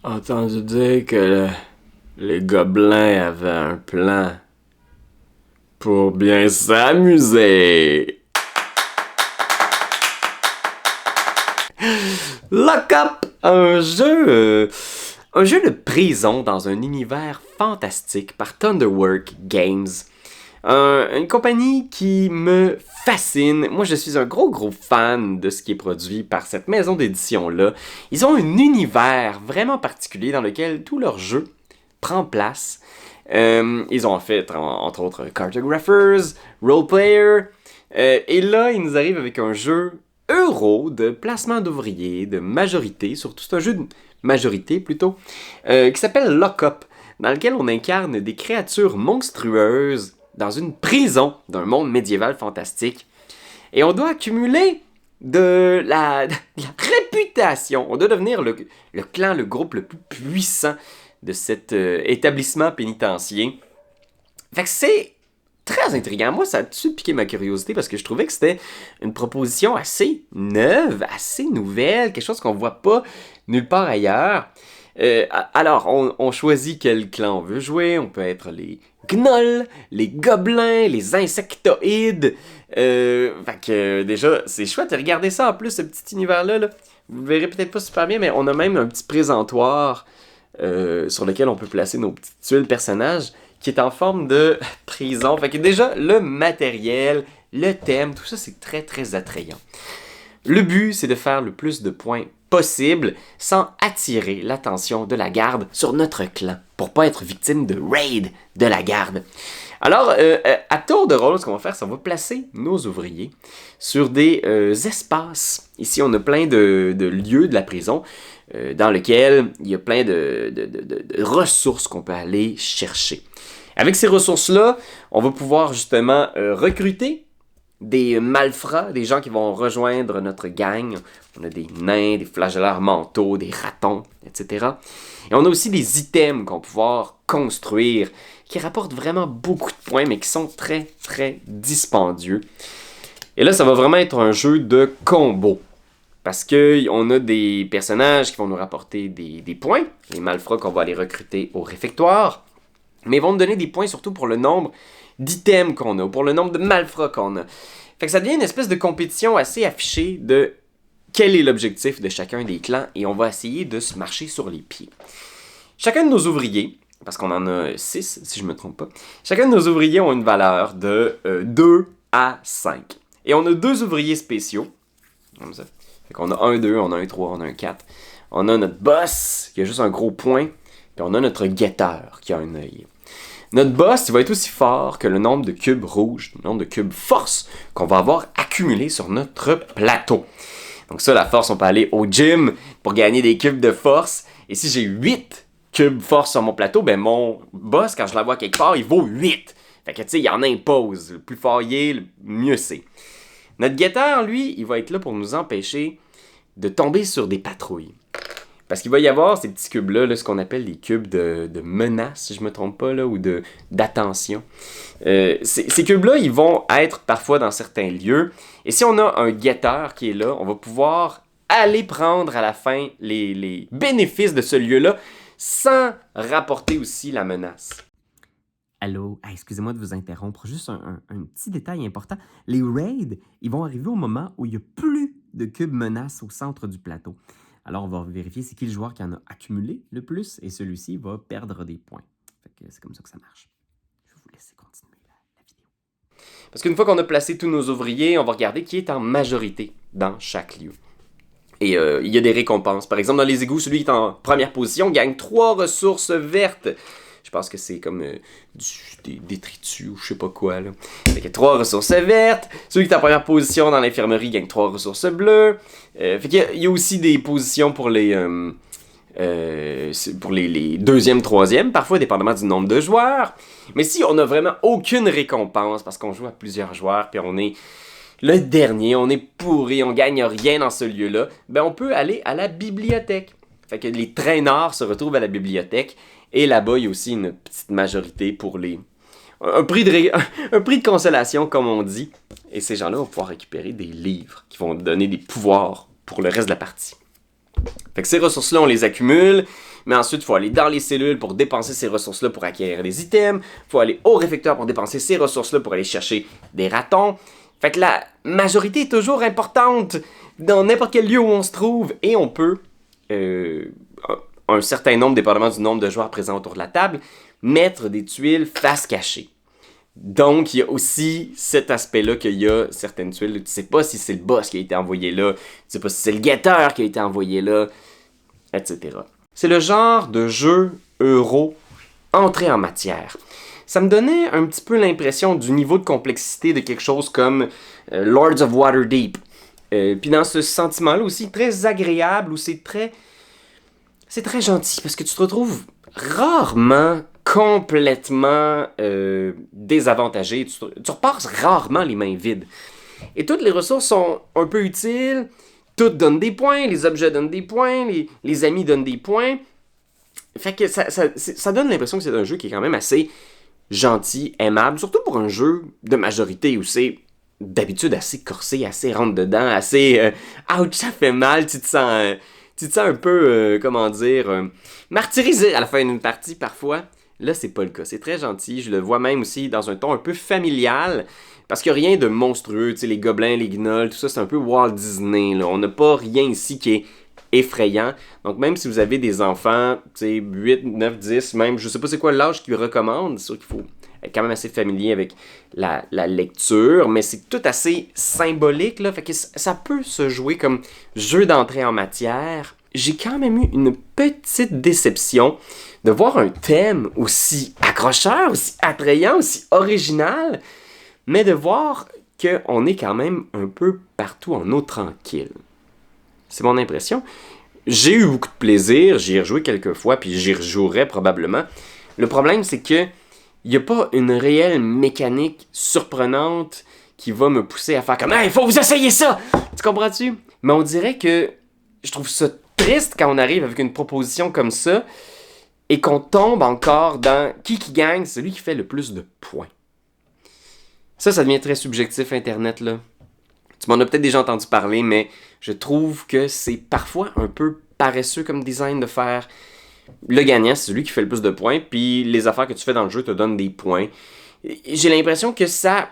entendu dire que les gobelins avaient un plan pour bien s'amuser. Lock Up, un jeu de prison dans un univers fantastique par Thunderwork Games. Une compagnie qui me fascine. Moi, je suis un gros fan de ce qui est produit par cette maison d'édition-là. Ils ont un univers vraiment particulier dans lequel tout leur jeu prend place. Ils ont fait, entre autres, Cartographers, Roleplayer. Et là, ils nous arrivent avec un jeu euro de placement d'ouvriers, de majorité, surtout c'est un jeu de majorité plutôt, qui s'appelle Lock Up, dans lequel on incarne des créatures monstrueuses dans une prison d'un monde médiéval fantastique. Et on doit accumuler de la réputation. On doit devenir le clan, le groupe le plus puissant de cet établissement pénitentiaire. Fait que c'est très intriguant. Moi, ça a tout de suite piqué ma curiosité parce que je trouvais que c'était une proposition assez neuve, assez nouvelle, quelque chose qu'on voit pas nulle part ailleurs. Alors, on choisit quel clan on veut jouer. On peut être les gnolls, les gobelins, les insectoïdes. Fait que déjà, c'est chouette. Regardez ça en plus, ce petit univers-là. Là. Vous le verrez peut-être pas super bien, mais on a même un petit présentoir sur lequel on peut placer nos petites tuiles personnages qui est en forme de prison. Fait que déjà, le matériel, le thème, tout ça, c'est très attrayant. Le but, c'est de faire le plus de points possible sans attirer l'attention de la garde sur notre clan pour pas être victime de raid de la garde. Alors, à tour de rôle, ce qu'on va faire, c'est qu'on va placer nos ouvriers sur des espaces. Ici, on a plein de lieux de la prison dans lesquels il y a plein de ressources qu'on peut aller chercher. Avec ces ressources-là, on va pouvoir justement recruter des malfrats, des gens qui vont rejoindre notre gang. On a des nains, des flagellaires mentaux, des ratons, etc. Et on a aussi des items qu'on va pouvoir construire, qui rapportent vraiment beaucoup de points, mais qui sont très dispendieux. Et là, ça va vraiment être un jeu de combo. Parce qu'on a des personnages qui vont nous rapporter des points, les malfrats qu'on va aller recruter au réfectoire, mais ils vont nous donner des points surtout pour le nombre d'items qu'on a, pour le nombre de malfrats qu'on a. Fait que ça devient une espèce de compétition assez affichée de quel est l'objectif de chacun des clans et on va essayer de se marcher sur les pieds. Chacun de nos ouvriers, parce qu'on en a 6 si je ne me trompe pas, chacun de nos ouvriers ont une valeur de 2 à 5. Et on a 2 ouvriers spéciaux, comme ça. Fait qu'on a un 2, on a un 3, on a un 4. On a notre boss qui a juste un gros point, puis on a notre guetteur qui a un œil. Notre boss, il va être aussi fort que le nombre de cubes rouges, le nombre de cubes force qu'on va avoir accumulé sur notre plateau. Donc ça, la force, on peut aller au gym pour gagner des cubes de force. Et si j'ai 8 cubes force sur mon plateau, ben mon boss, quand je l'envoie quelque part, il vaut 8. Fait que tu sais, il en impose. Le plus fort il est, le mieux c'est. Notre guetteur, lui, il va être là pour nous empêcher de tomber sur des patrouilles. Parce qu'il va y avoir ces petits cubes-là, là, ce qu'on appelle des cubes de menace, si je ne me trompe pas, là, ou d'attention. Ces cubes-là, ils vont être parfois dans certains lieux. Et si on a un guetteur qui est là, on va pouvoir aller prendre à la fin les bénéfices de ce lieu-là sans rapporter aussi la menace. Allô, excusez-moi de vous interrompre, juste un petit détail important. Les raids, ils vont arriver au moment où il n'y a plus de cubes menaces au centre du plateau. Alors, on va vérifier c'est qui le joueur qui en a accumulé le plus et celui-ci va perdre des points. Fait que c'est comme ça que ça marche. Je vais vous laisser continuer la vidéo. Parce qu'une fois qu'on a placé tous nos ouvriers, on va regarder qui est en majorité dans chaque lieu. Et il y a des récompenses. Par exemple, dans les égouts, celui qui est en première position gagne 3 ressources vertes. Je pense que c'est comme des détritus ou je sais pas quoi. Là. Fait que 3 ressources vertes. Celui qui est en première position dans l'infirmerie gagne 3 ressources bleues. Fait qu'il y a aussi des positions pour les deuxième, troisième, parfois dépendamment du nombre de joueurs. Mais si on n'a vraiment aucune récompense parce qu'on joue à plusieurs joueurs puis on est le dernier, on est pourri, on gagne rien dans ce lieu-là, ben on peut aller à la bibliothèque. Fait que les traînards se retrouvent à la bibliothèque et là-bas, il y a aussi une petite majorité pour les... un prix de consolation, comme on dit. Et ces gens-là vont pouvoir récupérer des livres qui vont donner des pouvoirs pour le reste de la partie. Fait que ces ressources-là, on les accumule. mais ensuite, il faut aller dans les cellules pour dépenser ces ressources-là pour acquérir des items, il faut aller au réfectoire pour dépenser ces ressources-là pour aller chercher des ratons. Fait que la majorité est toujours importante dans n'importe quel lieu où on se trouve, et on peut, un certain nombre, dépendamment du nombre de joueurs présents autour de la table, mettre des tuiles face cachée. Donc, il y a aussi cet aspect-là qu'il y a certaines tuiles. Tu ne sais pas si c'est le boss qui a été envoyé là, tu ne sais pas si c'est le guetteur qui a été envoyé là, etc. C'est le genre de jeu euro entré en matière. Ça me donnait un petit peu l'impression du niveau de complexité de quelque chose comme Lords of Waterdeep. Puis dans ce sentiment-là aussi, très agréable, où c'est très gentil, parce que tu te retrouves rarement complètement désavantagé. Tu repasses rarement les mains vides. Et toutes les ressources sont un peu utiles. Toutes donnent des points. Les objets donnent des points. Les amis donnent des points. Fait que ça donne l'impression que c'est un jeu qui est quand même assez gentil, aimable. Surtout pour un jeu de majorité où c'est d'habitude assez corsé, assez rentre-dedans, assez... ouch, ça fait mal. Tu te sens un peu, martyrisé à la fin d'une partie parfois. Là, c'est pas le cas. C'est très gentil. Je le vois même aussi dans un ton un peu familial. Parce qu'il n'y a rien de monstrueux. Tu sais, les gobelins, les gnolls, tout ça, c'est un peu Walt Disney. Là. On n'a pas rien ici qui est effrayant. Donc, même si vous avez des enfants, tu sais, 8, 9, 10, même, je sais pas c'est quoi l'âge qu'ils recommandent. C'est sûr qu'il faut être quand même assez familier avec la lecture. Mais c'est tout assez symbolique, là. Fait que ça peut se jouer comme jeu d'entrée en matière. J'ai quand même eu une petite déception de voir un thème aussi accrocheur, aussi attrayant, aussi original, mais de voir qu'on est quand même un peu partout en eau tranquille. C'est mon impression. J'ai eu beaucoup de plaisir, j'y ai rejoué quelques fois, puis j'y rejouerai probablement. Le problème, c'est que il n'y a pas une réelle mécanique surprenante qui va me pousser à faire comme « Hey, il faut vous essayer ça! » Tu comprends-tu? Mais on dirait que je trouve ça triste quand on arrive avec une proposition comme ça et qu'on tombe encore dans qui gagne, celui qui fait le plus de points. Ça devient très subjectif, Internet, là. Tu m'en as peut-être déjà entendu parler, mais je trouve que c'est parfois un peu paresseux comme design de faire le gagnant, c'est celui qui fait le plus de points, puis les affaires que tu fais dans le jeu te donnent des points. J'ai l'impression que ça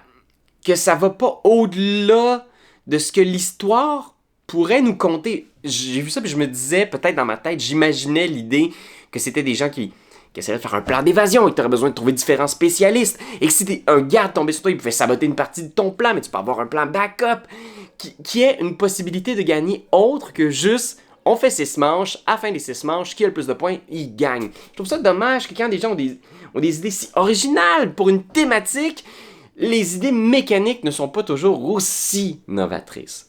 va pas au-delà de ce que l'histoire pourrait nous conter. J'ai vu ça, puis je me disais, peut-être dans ma tête, j'imaginais l'idée que c'était des gens qui essaieraient de faire un plan d'évasion et que tu aurais besoin de trouver différents spécialistes. Et que si un garde tombait sur toi, il pouvait saboter une partie de ton plan, mais tu peux avoir un plan backup qui est une possibilité de gagner autre que juste on fait 6 manches, à la fin des 6 manches, qui a le plus de points, il gagne. Je trouve ça dommage que quand des gens ont des idées si originales pour une thématique, les idées mécaniques ne sont pas toujours aussi novatrices.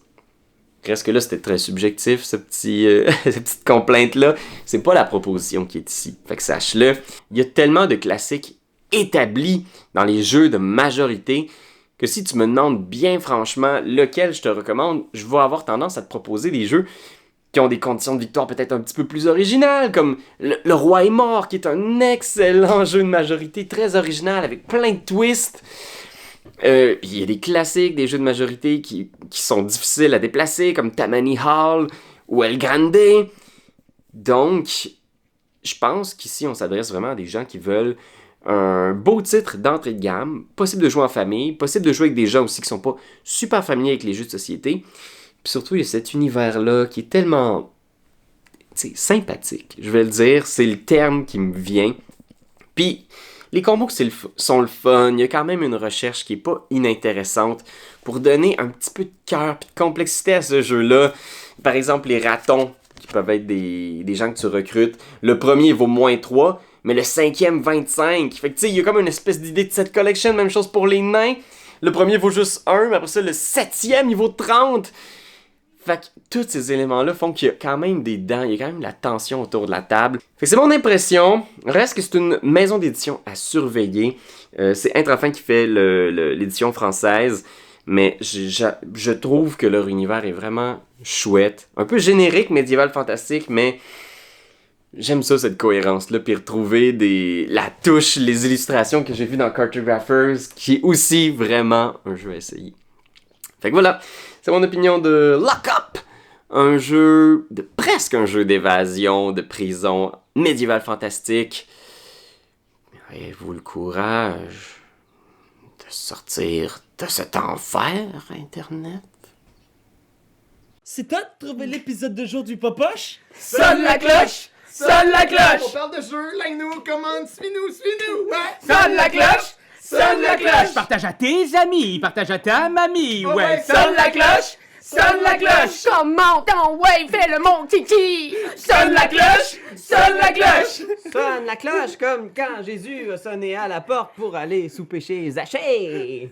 Reste que là, c'était très subjectif, cette petite complainte-là. C'est pas la proposition qui est ici. Fait que sache-le, il y a tellement de classiques établis dans les jeux de majorité que si tu me demandes bien franchement lequel je te recommande, je vais avoir tendance à te proposer des jeux qui ont des conditions de victoire peut-être un petit peu plus originales, comme Le Roi est mort, qui est un excellent jeu de majorité, très original, avec plein de twists. Il y a des classiques, des jeux de majorité qui sont difficiles à déplacer, comme Tammany Hall ou El Grande. Donc, je pense qu'ici, on s'adresse vraiment à des gens qui veulent un beau titre d'entrée de gamme, possible de jouer en famille, possible de jouer avec des gens aussi qui sont pas super familiers avec les jeux de société. Puis surtout, il y a cet univers-là qui est tellement sympathique. Je vais le dire, c'est le terme qui me vient. Puis, les combos sont le fun. Il y a quand même une recherche qui est pas inintéressante pour donner un petit peu de cœur et de complexité à ce jeu-là. Par exemple, les ratons, qui peuvent être des gens que tu recrutes. Le premier vaut -3, mais le 5e, 25. Fait que tu sais, il y a comme une espèce d'idée de set collection, même chose pour les nains. Le premier vaut juste 1, mais après ça, le 7e, il vaut 30. Fait que tous ces éléments-là font qu'il y a quand même des dents, il y a quand même de la tension autour de la table. Fait que c'est mon impression. Reste que c'est une maison d'édition à surveiller. C'est Intrafin qui fait l'édition française. Mais je trouve que leur univers est vraiment chouette. Un peu générique, médiéval, fantastique, mais j'aime ça, cette cohérence-là. Puis retrouver la touche, les illustrations que j'ai vues dans Cartographers, qui est aussi vraiment un jeu à essayer. Fait que voilà, c'est mon opinion de Lock Up, presque un jeu d'évasion, de prison médiéval fantastique. Avez-vous le courage de sortir de cet enfer, Internet? C'est toi de trouver l'épisode de jour du Popoche? Sonne la cloche! Sonne la On cloche! parle de jeu, like-nous, commande, suis-nous, ouais! Sonne la cloche! Sonne la cloche! Partage à tes amis, partage à ta mamie, ouais. Sonne la cloche! Sonne la cloche! Comment ton ouais, fais-le mon kiki! Sonne la cloche! Sonne la cloche! Sonne la cloche comme quand Jésus a sonné à la porte pour aller souper chez Zachée.